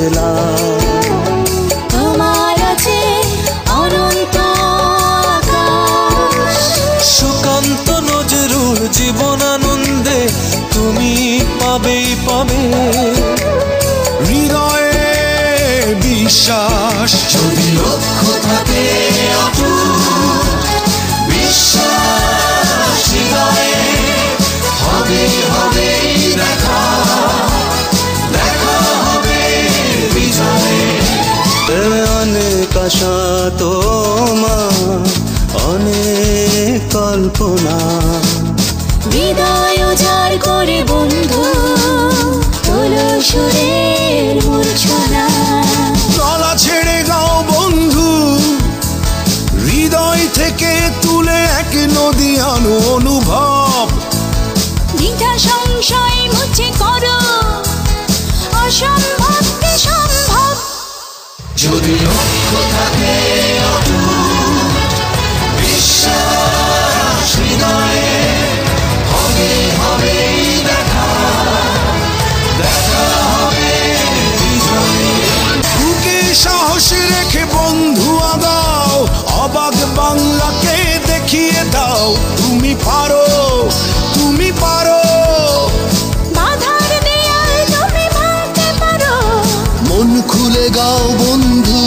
বুঝলাম তোমার আছে অনন্ত আকাশ। সুকান্ত নজরুল জীবনানন্দে তুমি পাবেই পাবে হৃদয়ে বিশ্বাস। যদি লক্ষ্য থাকে অটুট বিশ্বাস হৃদয়ে হবে হবে দেখা, দেখা হবে বিজয়ে। অনেক আশা তোমার অনেক কল্পনা হৃদয় উজাড় করে বন্ধু তোলো সুরের মূর্ছনা। গলা ছেড়ে গাও বন্ধু হৃদয় থেকে তুলে এক নদী আনো অনুভব। দ্বিধা সংশয় মুছে করো অসম্ভবকে সম্ভব। যদি লক্ষ্য থাকে অটুট বিশ্বাস হৃদয়ে হবে হবে দেখা, দেখা হবে বিজয়ে। বুকে সাহস রেখে বন্ধু আগাও অবাক বাংলাকে দেখিয়ে দাও তুমি পারো, তুমি পারো। বাধার দেয়াল তুমি ভাঙতে পারো। মন খুলে গাও বন্ধু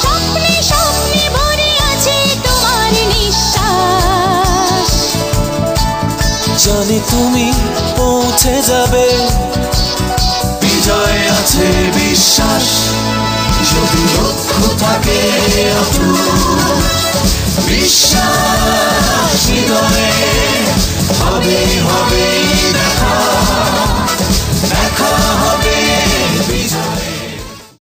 স্বপ্নে স্বপ্নে ভরে আছে তোমার নিঃশ্বাস। জানি তুমি পৌঁছে যাবে বিজয় আছে বিশ্বাস। যদি লক্ষ্য থাকে অটুট বিশ্বাস হৃদয়ে হবে হবে